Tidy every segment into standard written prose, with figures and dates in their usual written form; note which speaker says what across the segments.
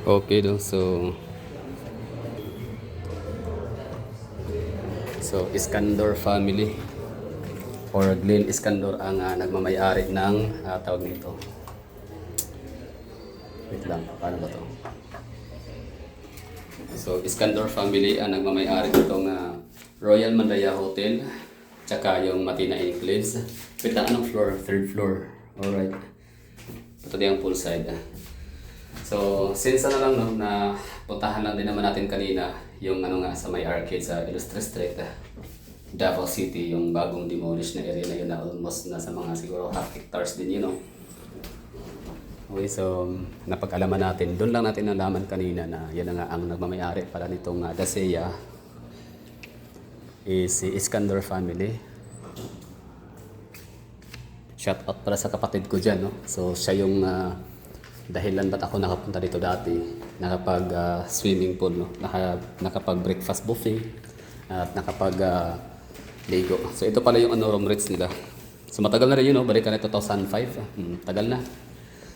Speaker 1: Okay do. So Iskandar family or Glenn Iskandar ang nagmamay-ari ng tawag nito. Wait lang, paano ba to? So Iskandar family ang nagmamay-ari nitong Royal Mandaya Hotel tsaka yung Matina Enclaves. Kita anong floor? Third floor. Alright. Ito din ang poolside. So since lang no, na puntahan lang din naman natin kanina yung sa may arcade sa Illustre Street, Davao City, yung bagong demolished na area na yun na almost nasa mga siguro half hectares din yun, no? Okay, so napag-alaman natin, doon lang natin nalaman kanina na yan na nga ang nagmamayari pala nitong Daseya is si Iskandar family. Shout out pala sa kapatid ko dyan, no? So siya yung dahilan ba't ako nakapunta dito dati, nakapag swimming pool, no? Nakapag breakfast buffet at nakapag ligo. So ito pala yung room rates nila. So matagal na rin yun, no? Balikan na 2005. Tagal na.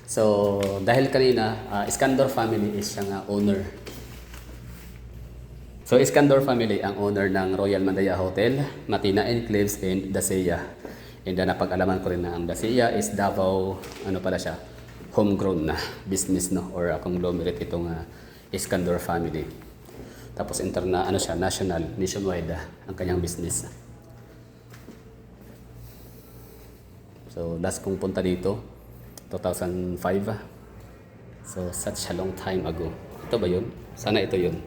Speaker 1: So dahil kanina Iskandar family is siyang owner. So Iskandar family ang owner ng Royal Mandaya Hotel, Matina Enclaves and Daseya. And napag-alaman ko rin na ang Daseya is Davao, pala siya, homegrown na business, no, or conglomerate itong Iskandar family. Tapos siya, nationwide ang kanyang business. So last kong punta dito 2005. So such a long time ago. Ito ba yun? Sana ito yun.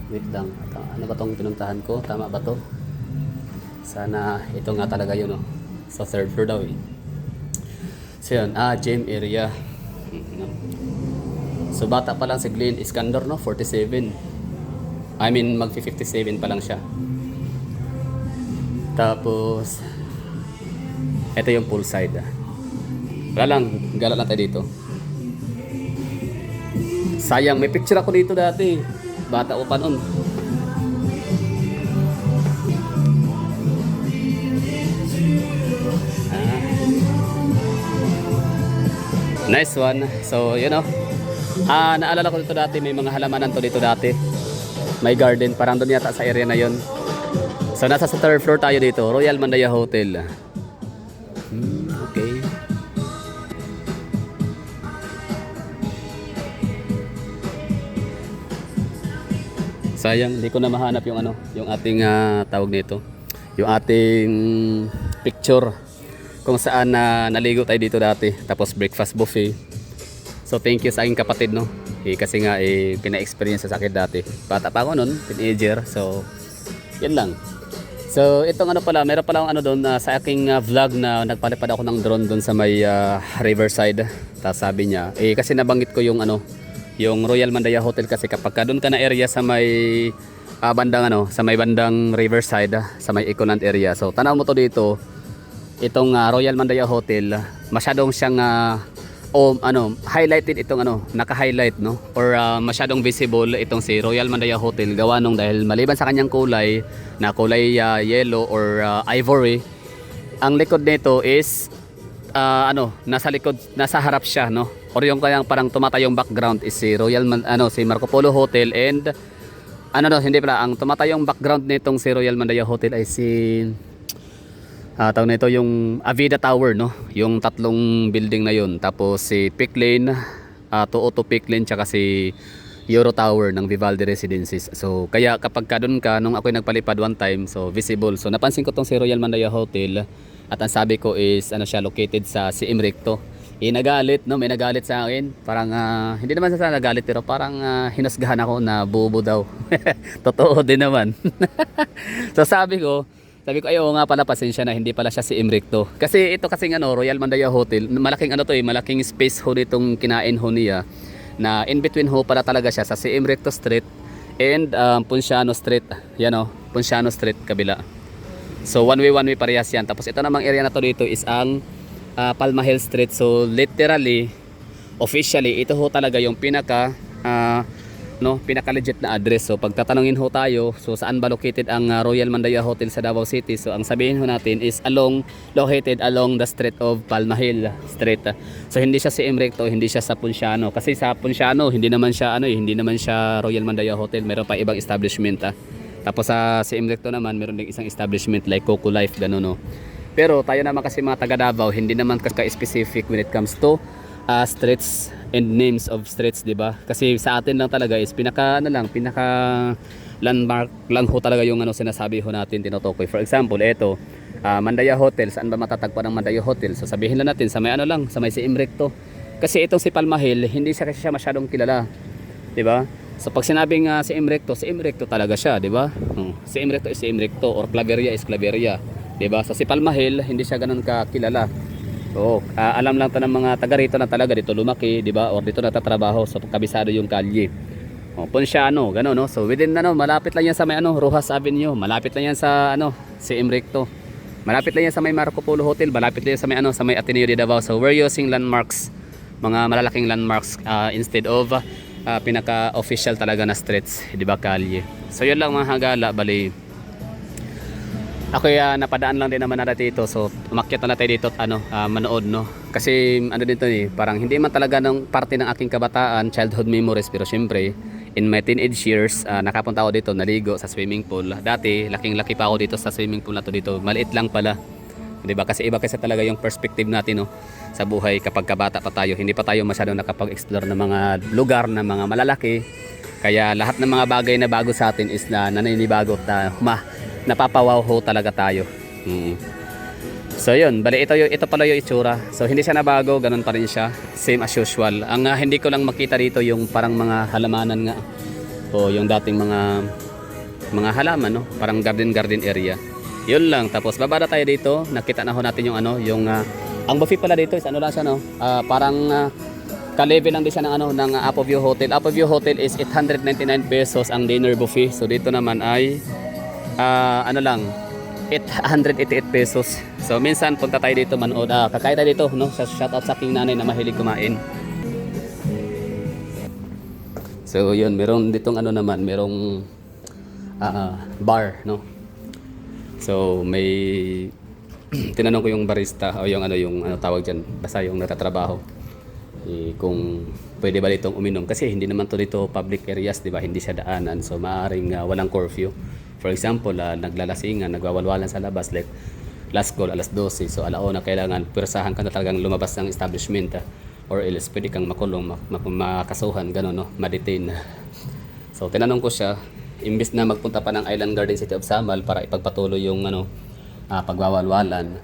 Speaker 1: Wait lang. Ano ba tong pinuntahan ko? Tama ba to? Sana ito nga talaga yun, no? Sa third floor daw eh. So yun, gym area. So bata pa lang si Glenn Iskandar, no? 47. I mean, mag-57 pa lang siya. Tapos ito yung poolside. Wala lang, gala lang tayo dito. Sayang, may picture ako dito dati. Bata ko pa noon. Nice one. So, naalala ko dito dati, may mga halamanan to dito dati. May garden, parang doon yata sa area na yon. So, nasa sa third floor tayo dito, Royal Mandaya Hotel. Okay. Sayang, hindi ko na mahanap yung ating tawag nito. Yung ating picture kung saan naligo tayo dito dati, tapos breakfast buffet. So thank you sa aking kapatid, no, kasi nga pina-experience sa akin dati, bata pa ako noon, teenager. So yan lang. So itong meron pala akong doon sa aking vlog na nagpalipad ako ng drone doon sa may Riverside. Tapos sabi niya kasi nabanggit ko yung Royal Mandaya Hotel, kasi kapag doon ka na area sa may sa may bandang Riverside, sa may Ecoland area. So tanaw mo to dito, itong Royal Mandaya Hotel, masyadong siyang highlighted itong naka-highlight, no, or masyadong visible itong si Royal Mandaya Hotel, gawa nung dahil maliban sa kanyang kulay na kulay yellow or ivory, ang likod nito is nasa likod, nasa harap siya, no, or yung kayang parang tumatayong background is si si Marco Polo Hotel, and hindi pala, ang tumatayong background nitong si Royal Mandaya Hotel ay si tawag na ito yung Avida Tower, no, yung tatlong building na yun. Tapos si Peak Lane, 202 Peak Lane, tsaka si Euro Tower ng Vivaldi Residences. So kaya kapag doon ka, nung ako'y nagpalipad one time, so visible. So napansin ko tong si Royal Mandaya Hotel, at ang sabi ko is siya located sa CM Recto. Nagalit, no, may nagalit sa akin. Parang hindi naman sa nagalit, pero parang hinasgahan ako na bubo daw. Totoo din naman. So sabi ko ayaw nga pala, pasensya na, hindi pala siya si Recto. Kasi ito kasing Royal Mandaya Hotel, malaking malaking space ho nitong kinain ho niya, na in between ho pala talaga siya sa CM Recto Street and Ponciano Street. Yan, Ponciano Street kabila. So one way parehas yan. Tapos ito namang area na to dito is ang Palma Hill Street. So literally, officially, ito ho talaga yung pinaka no, pinaka-legit na address. So pagtatanungin ho tayo, so saan ba located ang Royal Mandaya Hotel sa Davao City? So ang sabihin ho natin is located along the street of Palmahil Street. So hindi siya si Recto, hindi siya sa Ponciano. Kasi sa Ponciano, hindi naman siya hindi naman siya Royal Mandaya Hotel. Meron pa ibang establishment. Tapos sa si Recto naman, meron ding isang establishment like Coco Life, gano'n, no. Pero tayo naman kasi mga taga Davao, hindi naman ka-specific when it comes to streets and names of streets, di ba? Kasi sa atin lang talaga is pinaka landmark lang ho talaga yung sinasabi ho natin, tinutukoy. For example, eto, Mandaya Hotel, saan ba matatagpuan ang Mandaya Hotel? So sabihin lang natin sa may sa may si Recto. Kasi itong si Palmahil, hindi siya kasi masyadong kilala, di ba? So pag sinabing si Recto talaga siya, di ba? Si Recto is si Recto, or Claveria is Claveria, di ba? So si Palmahil, hindi siya ganoon kakilala. So, alam lang to ng mga taga rito na talaga dito lumaki, di ba? Or dito natatrabaho, so kabisado yung kalye. Ponciano, gano'n, no? So within malapit lang yan sa may Rojas Avenue, malapit lang yan sa si Recto. Malapit lang yan sa may Marco Polo Hotel, malapit lang yan sa may sa may Ateneo de Davao. So we're using landmarks, mga malalaking landmarks instead of pinaka-official talaga na streets, di ba, kalye. So yun lang mga hagala, bali. Ako napadaan lang din naman natin dito, so umakyat na natin dito at manood, no. Kasi dito parang hindi man talaga ng parte ng aking kabataan, childhood memories, pero syempre in my teenage years, nakapunta ako dito, naligo sa swimming pool. Dati laking-laki pa ako dito sa swimming pool na to dito. Maliit lang pala, 'di ba? Kasi iba kasi talaga yung perspective natin, no, sa buhay kapag kabata pa tayo. Hindi pa tayo masyadong nakapag-explore ng mga lugar na mga malalaki. Kaya lahat ng mga bagay na bago sa atin is naninibago at napapawaw ho talaga tayo. So yun, bali ito pala yung itsura. So hindi siya nabago, ganun pa rin siya, same as usual. Ang hindi ko lang makita dito yung parang mga halamanan nga, o yung dating mga halaman, no, parang garden area. Yun lang. Tapos bababa tayo dito, nakita na ho natin yung ang buffet pala dito is lang siya, no, parang ka-level lang din siya ng Apoview Hotel. Apoview Hotel is 899 pesos ang dinner buffet. So dito naman ay 888 pesos. So minsan punta tayo dito manood, kakain tayo dito, no. Shout out sa aking nanay na mahilig kumain. So yun, meron ditong merong bar, no. So may tinanong ko yung barista o yung tawag diyan, basta yung natatrabaho, kung pwede ba ditong uminom, kasi hindi naman to dito public areas, di ba? Hindi siya daanan, so maaaring walang curfew. For example, naglalasingan, nagwawalwalan sa labas, like last call alas 12, so alauna kailangan pwersahan ka na talagang lumabas ng establishment, or else pwede kang makulong, makasuhan, gano'n, no, ma-detain. So tinanong ko siya, imbes na magpunta pa ng Island Garden City of Samal para ipagpatuloy yung pagwawalwalan,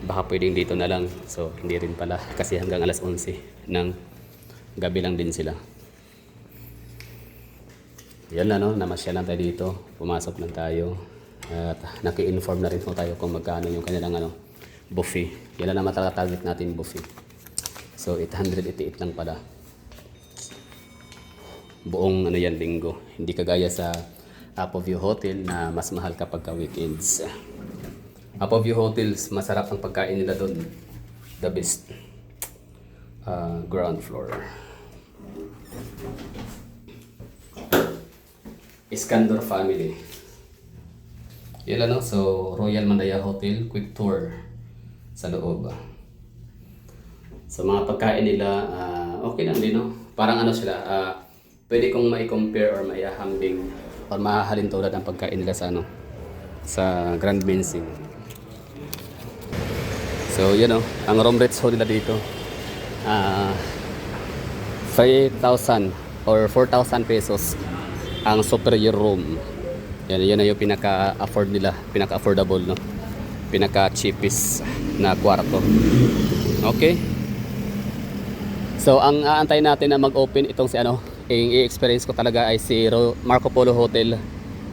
Speaker 1: baka pwedeng dito na lang. So hindi rin pala, kasi hanggang alas 11 ng gabi lang din sila. Yan na, no, namasyalan tayo dito, pumasok lang tayo at naki-inform na rin po tayo kung magkano yung kanilang buffet. Yan na naman talaga target natin, buffet. So 888 lang pala buong yan, linggo. Hindi kagaya sa Apoview Hotel na mas mahal kapag weekends. Apoview Hotels, masarap ang pagkain nila doon, the best. Ground floor. Iskandar family. Yan lang, no? So Royal Mandaya Hotel, quick tour sa loob. So mga pagkain nila, okay lang din, no? Parang sila, pwede kong mai-compare or maihahambing or mahahalin tulad ang pagkain nila sa sa Grand Bensing. So yan, no, ang room rates ho nila dito, 3,000 or 4,000 pesos ang superior room. Yan na yung pinaka-afford nila, pinaka-affordable, no, pinaka-cheapest na kwarto. Okay. So ang aantayin natin na mag-open itong i-experience ko talaga ay si Marco Polo Hotel.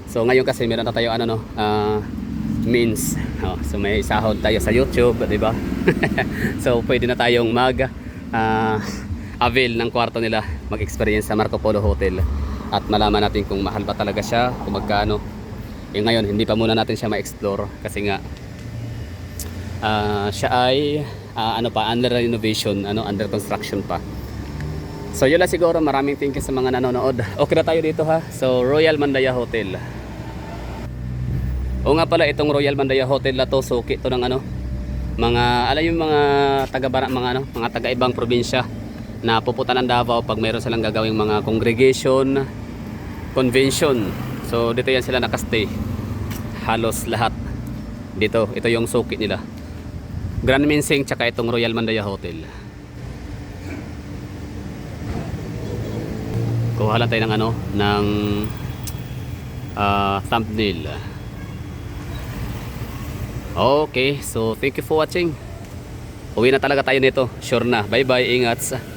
Speaker 1: So ngayon kasi meron na tayo means. So may sahod tayo sa YouTube, di ba? So pwede na tayong avail ng kwarto nila, mag-experience sa Marco Polo Hotel at malaman natin kung mahal ba talaga siya, kung magkano. Ngayon hindi pa muna natin siya ma-explore kasi nga siya ay under renovation, under construction pa. So yun lang siguro, maraming thank you sa mga nanonood. Okay na tayo dito ha. So Royal Mandaya Hotel. O nga pala, itong Royal Mandaya Hotel na to, suki to ng ano, mga alam yung mga mga taga ibang probinsya na pupunta ng Davao pag mayroon silang gagawing mga congregation, convention. So dito yan sila nakastay. Halos lahat dito, ito yung suki nila. Grand Minsing tsaka itong Royal Mandaya Hotel. Kuha lang tayo ng ano, ng thumbnail. Okay, so thank you for watching. Uwi na talaga tayo nito, sure na. Bye bye, ingat.